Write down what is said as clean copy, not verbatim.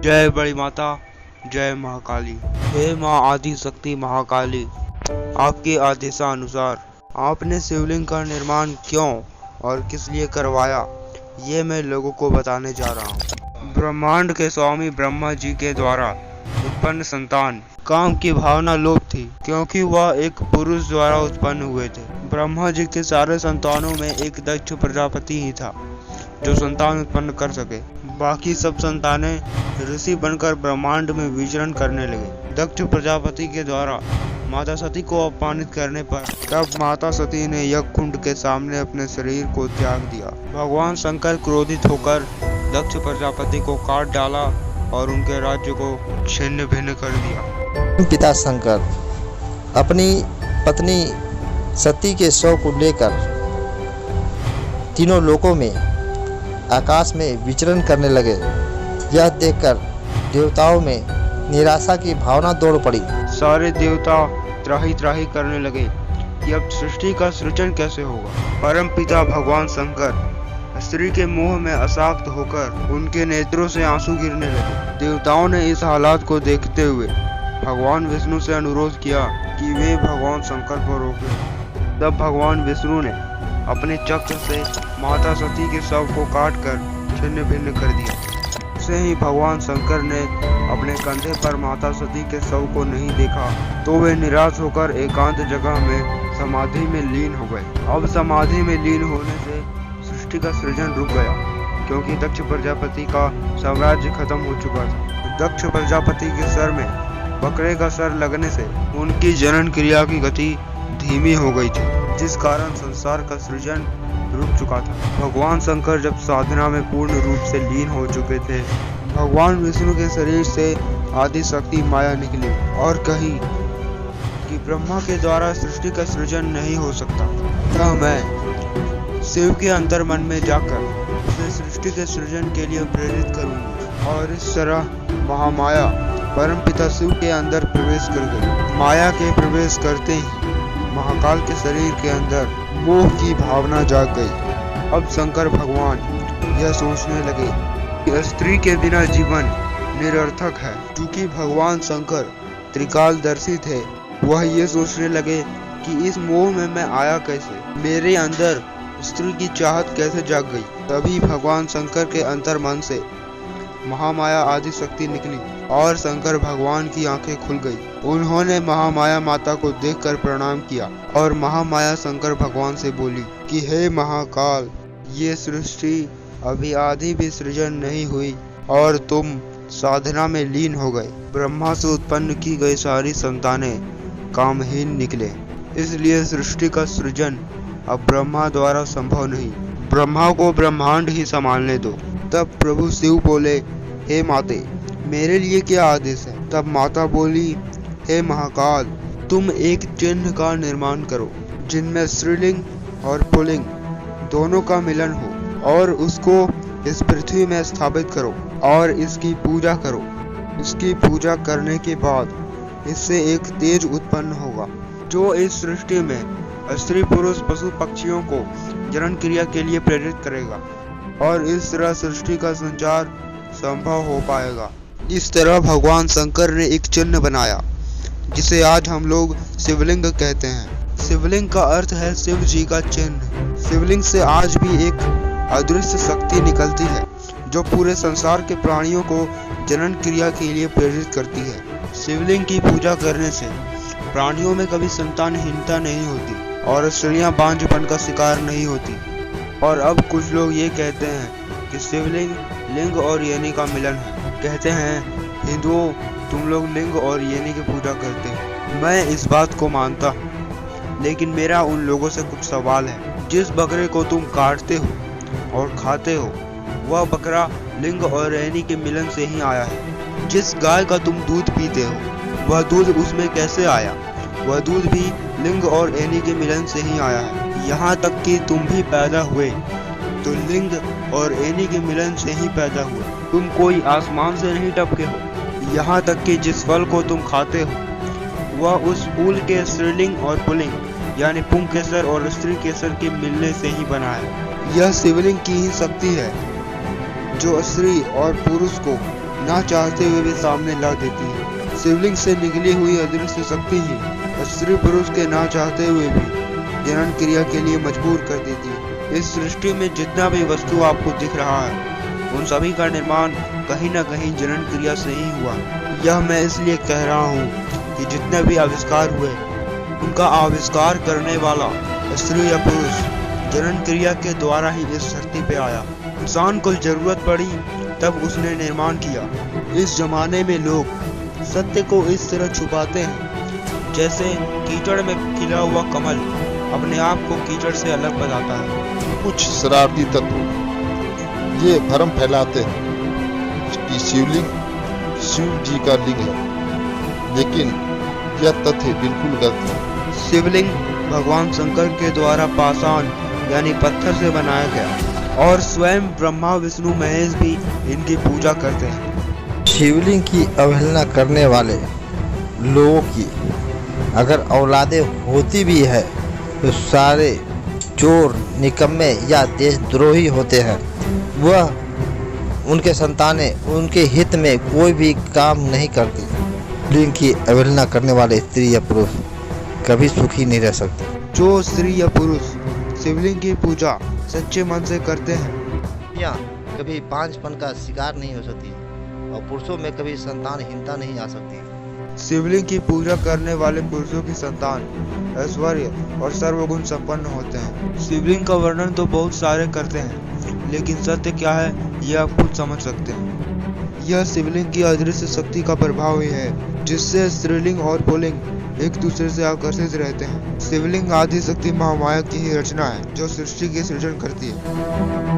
जय बड़ी माता, जय महाकाली। हे माँ आदि शक्ति महाकाली, आपके आदेशानुसार आपने शिवलिंग का निर्माण क्यों और किस लिए करवाया, ये मैं लोगों को बताने जा रहा हूँ। ब्रह्मांड के स्वामी ब्रह्मा जी के द्वारा उत्पन्न संतान काम की भावना लोप थी, क्योंकि वह एक पुरुष द्वारा उत्पन्न हुए थे। ब्रह्मा जी के सारे संतानों में एक दक्ष प्रजापति ही था जो संतान उत्पन्न कर सके। बाकी सब संतानें ऋषि बनकर ब्रह्मांड में विचरण करने लगे। दक्ष प्रजापति के द्वारा माता सती को अपमानित करने पर तब माता सती ने यज्ञकुंड के सामने अपने शरीर को त्याग दिया। भगवान शंकर क्रोधित होकर दक्ष प्रजापति को काट डाला और उनके राज्य को छिन्न भिन्न कर दिया। पिता शंकर अपनी पत्नी सती के शव को लेकर तीनों लोकों में आकाश में विचरण करने लगे। यह देखकर देवताओं में निराशा की भावना दौड़ पड़ी। सारे देवता त्राही त्राही करने लगे कि अब सृष्टि का सृजन कैसे होगा। परम पिता भगवान शंकर स्त्री के मुंह में आसक्त होकर उनके नेत्रों से आंसू गिरने लगे। देवताओं ने इस हालात को देखते हुए भगवान विष्णु से अनुरोध किया कि वे भगवान शंकर को रोकें। तब भगवान विष्णु ने अपने चक्र से माता सती के शव को काटकर छिन्न भिन्न कर दिया। उसे ही भगवान शंकर ने अपने कंधे पर माता सती के शव को नहीं देखा तो वे निराश होकर एकांत जगह में समाधि में लीन हो गए। अब समाधि में लीन होने से सृष्टि का सृजन रुक गया, क्योंकि दक्ष प्रजापति का साम्राज्य खत्म हो चुका था। दक्ष प्रजापति के सर में बकरे का सर लगने से उनकी जनन क्रिया की गति धीमी हो गई थी, जिस कारण संसार का सृजन रुक चुका था। भगवान शंकर जब साधना में पूर्ण रूप से लीन हो चुके थे, भगवान विष्णु के शरीर से आदि शक्ति माया निकली और कही कि ब्रह्मा के द्वारा सृष्टि का सृजन नहीं हो सकता, तब मैं शिव के अंतर मन में जाकर उसे सृष्टि के सृजन के लिए प्रेरित करूंगी। और इस तरह महामाया परमपिता शिव के अंदर प्रवेश कर गई। माया के प्रवेश करते ही महाकाल के शरीर के अंदर मोह की भावना जाग गई। अब शंकर भगवान यह सोचने लगे कि स्त्री के बिना जीवन निरर्थक है। क्योंकि भगवान शंकर त्रिकालदर्शी थे, वह ये सोचने लगे कि इस मोह में मैं आया कैसे, मेरे अंदर स्त्री की चाहत कैसे जाग गई। तभी भगवान शंकर के अंतर मन से महामाया आदि शक्ति निकली और शंकर भगवान की आंखें खुल गई। उन्होंने महामाया माता को देखकर प्रणाम किया और महामाया शंकर भगवान से बोली कि हे महाकाल, ये सृष्टि अभी आधी भी सृजन नहीं हुई और तुम साधना में लीन हो गए। ब्रह्मा से उत्पन्न की गई सारी संतानें कामहीन निकले, इसलिए सृष्टि का सृजन अब ब्रह्मा द्वारा संभव नहीं। ब्रह्मा को ब्रह्मांड ही संभालने दो। तब प्रभु शिव बोले, हे माते, मेरे लिए क्या आदेश है। तब माता बोली, हे महाकाल, तुम एक चिन्ह का निर्माण करो जिनमें स्त्रीलिंग और पुल्लिंग दोनों का मिलन हो और उसको इस पृथ्वी में स्थापित करो और इसकी पूजा करो। इसकी पूजा करने के बाद इससे एक तेज उत्पन्न होगा जो इस सृष्टि में स्त्री पुरुष पशु पक्षियों को जनन क्रिया के लिए प्रेरित करेगा और इस तरह सृष्टि का संचार संभव हो पाएगा। इस तरह भगवान शंकर ने एक चिन्ह बनाया जिसे आज हम लोग शिवलिंग कहते हैं। शिवलिंग का अर्थ है शिव जी का चिन्ह। शिवलिंग से आज भी एक अदृश्य शक्ति निकलती है जो पूरे संसार के प्राणियों को जनन क्रिया के लिए प्रेरित करती है। शिवलिंग की पूजा करने से प्राणियों में कभी संतानहीनता नहीं होती और स्त्रियां बांझपन का शिकार नहीं होती। और अब कुछ लोग ये कहते हैं कि शिवलिंग लिंग और योनि का मिलन है। कहते हैं हिंदुओं, तुम लोग लिंग और योनि की पूजा करते हो। मैं इस बात को मानता हूँ, लेकिन मेरा उन लोगों से कुछ सवाल है। जिस बकरे को तुम काटते हो और खाते हो, वह बकरा लिंग और योनि के मिलन से ही आया है। जिस गाय का तुम दूध पीते हो, वह दूध उसमें कैसे आया? वह दूध भी लिंग और योनि के मिलन से ही आया है। यहाँ तक कि तुम भी पैदा हुए तो लिंग और योनि के मिलन से ही पैदा हुए। तुम कोई आसमान से नहीं टपके हो। यहाँ तक कि जिस फल को तुम खाते हो, वह उस फूल के स्त्रीलिंग और पुल्लिंग यानी पुंग केसर और स्त्री केसर के मिलने से ही बना है। यह शिवलिंग की ही शक्ति है जो स्त्री और पुरुष को ना चाहते हुए भी सामने ला देती है। शिवलिंग से निकली हुई अदृश्य शक्ति ही स्त्री पुरुष के ना चाहते हुए भी जनन क्रिया के लिए मजबूर कर देती है। इस सृष्टि में जितना भी वस्तु आपको दिख रहा है उन सभी का निर्माण कहीं न कहीं जनन क्रिया से ही हुआ। यह मैं इसलिए कह रहा हूँ कि जितने भी आविष्कार हुए उनका आविष्कार करने वाला स्त्री या पुरुष जनन क्रिया के द्वारा ही इस धरती पे आया। इंसान को जरूरत पड़ी तब उसने निर्माण किया। इस जमाने में लोग सत्य को इस तरह छुपाते हैं जैसे कीचड़ में खिला हुआ कमल अपने आप को कीचड़ से अलग बताता है। कुछ शरारती तत्व ये भ्रम फैलाते हैं कि शिवलिंग शिव जी का लिंग है, लेकिन यह तथ्य बिल्कुल गलत है। शिवलिंग भगवान शंकर के द्वारा पाषाण यानी पत्थर से बनाया गया और स्वयं ब्रह्मा विष्णु महेश भी इनकी पूजा करते हैं। शिवलिंग की अवहेलना करने वाले लोगों की अगर औलादें होती भी है तो सारे चोर, निकम्मे या देशद्रोही होते हैं। वह उनके संतानें उनके हित में कोई भी काम नहीं करती। लिंग की अवहेलना करने वाले स्त्री या पुरुष कभी सुखी नहीं रह सकते। जो स्त्री या पुरुष शिवलिंग की पूजा सच्चे मन से करते हैं या कभी बांझपन का शिकार नहीं हो सकती और पुरुषों में कभी संतानहीनता नहीं आ सकती। शिवलिंग की पूजा करने वाले पुरुषों की संतान ऐश्वर्य और सर्वगुण संपन्न होते हैं। शिवलिंग का वर्णन तो बहुत सारे करते हैं, लेकिन सत्य क्या है यह आप खुद समझ सकते हैं। यह शिवलिंग की अदृश्य शक्ति का प्रभाव ही है जिससे स्त्रीलिंग और पुल्लिंग एक दूसरे से आकर्षित रहते हैं। शिवलिंग आदि शक्ति महामाया की ही रचना है जो सृष्टि की सृजन करती है।